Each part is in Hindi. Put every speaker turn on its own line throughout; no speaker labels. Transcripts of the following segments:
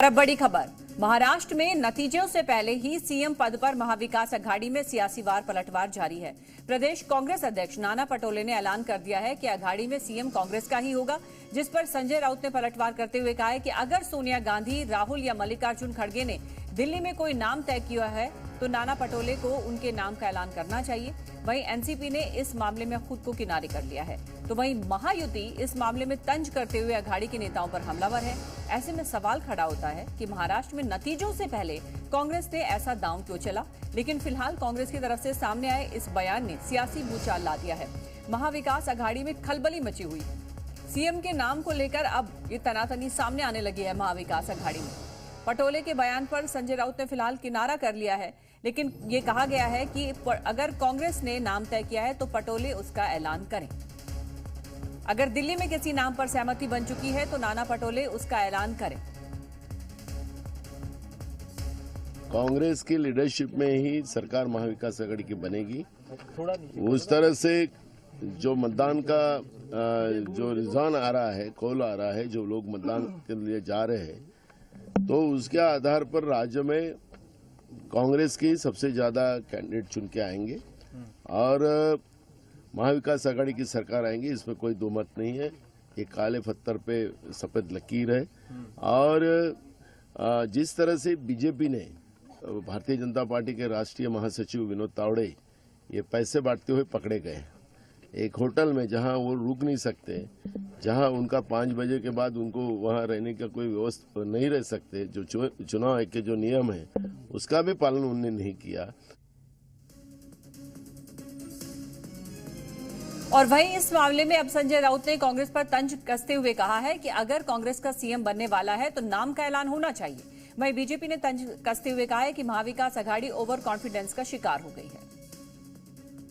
और अब बड़ी खबर, महाराष्ट्र में नतीजों से पहले ही सीएम पद पर महाविकास अघाड़ी में सियासी वार पलटवार जारी है। प्रदेश कांग्रेस अध्यक्ष नाना पटोले ने ऐलान कर दिया है कि अघाड़ी में सीएम कांग्रेस का ही होगा, जिस पर संजय राउत ने पलटवार करते हुए कहा है कि अगर सोनिया गांधी, राहुल या मल्लिकार्जुन खड़गे ने दिल्ली में कोई नाम तय किया है तो नाना पटोले को उनके नाम का ऐलान करना चाहिए। वहीं एनसीपी ने इस मामले में खुद को किनारे कर लिया है, तो वहीं महायुति इस मामले में तंज करते हुए अघाड़ी के नेताओं पर हमलावर है। ऐसे में सवाल खड़ा होता है कि महाराष्ट्र में नतीजों से पहले कांग्रेस ने ऐसा दांव क्यों चला। लेकिन फिलहाल कांग्रेस की तरफ से सामने आए इस बयान ने सियासी भूचाल ला दिया है। महाविकास अघाड़ी में खलबली मची हुई, सीएम के नाम को लेकर अब ये तनातनी सामने आने लगी है। महाविकास अघाड़ी में पटोले के बयान पर संजय राउत ने फिलहाल किनारा कर लिया है, लेकिन ये कहा गया है कि अगर कांग्रेस ने नाम तय किया है तो पटोले उसका ऐलान करें। अगर दिल्ली में किसी नाम पर सहमति बन चुकी है तो नाना पटोले उसका ऐलान करें।
कांग्रेस की लीडरशिप में ही सरकार महाविकास आघाड़ी की बनेगी। उस तरह से जो मतदान का जो रुझान आ रहा है, कॉल आ रहा है, जो लोग मतदान के लिए जा रहे हैं, तो उसके आधार पर राज्य में कांग्रेस की सबसे ज्यादा कैंडिडेट चुन के आएंगे और महाविकास आघाड़ी की सरकार आएंगी, इसमें कोई दो मत नहीं है। ये काले पत्थर पे सफेद लकीर है। और जिस तरह से बीजेपी ने भारतीय जनता पार्टी के राष्ट्रीय महासचिव विनोद तावड़े ये पैसे बांटते हुए पकड़े गए एक होटल में, जहां वो रुक नहीं सकते, जहां उनका 5 बजे के बाद उनको वहां रहने का कोई व्यवस्था नहीं रह सकते, जो चुनाव के जो नियम है उसका भी पालन उन्होंने नहीं किया।
और वहीं इस मामले में अब संजय राउत ने कांग्रेस पर तंज कसते हुए कहा है कि अगर कांग्रेस का सीएम बनने वाला है तो नाम का ऐलान होना चाहिए। वहीं बीजेपी ने तंज कसते हुए कहा है कि महाविकास अघाड़ी ओवर कॉन्फिडेंस का शिकार हो गई है।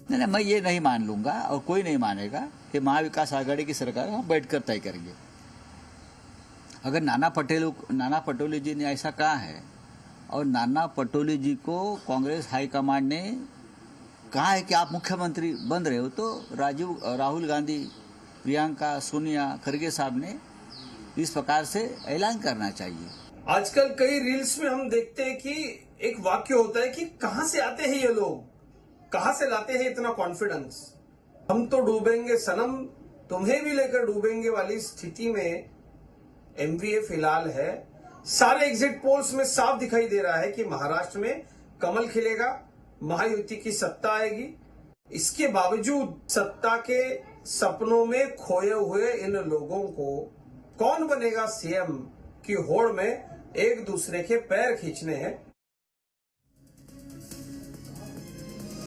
नहीं, मैं ये नहीं मान लूंगा और कोई नहीं मानेगा कि महाविकास आघाड़ी की सरकार हम बैठकर तय करेंगे। अगर नाना पटोले जी ने ऐसा कहा है और नाना पटोले जी को कांग्रेस हाईकमांड ने कहा है कि आप मुख्यमंत्री बन रहे हो, तो राहुल गांधी, प्रियंका, सोनिया, खड़गे साहब ने इस प्रकार से ऐलान करना चाहिए।
आजकल कई रील्स में हम देखते हैं कि एक वाक्य होता है कि कहां से आते हैं ये लोग, कहां से लाते हैं इतना कॉन्फिडेंस। हम तो डूबेंगे सनम, तुम्हें भी लेकर डूबेंगे वाली स्थिति में एमवीए फिलहाल है। सारे एग्जिट पोल्स में साफ दिखाई दे रहा है कि महाराष्ट्र में कमल खिलेगा, महायुति की सत्ता आएगी। इसके बावजूद सत्ता के सपनों में खोए हुए इन लोगों को कौन बनेगा सीएम की होड़ में एक दूसरे के पैर खींचने हैं।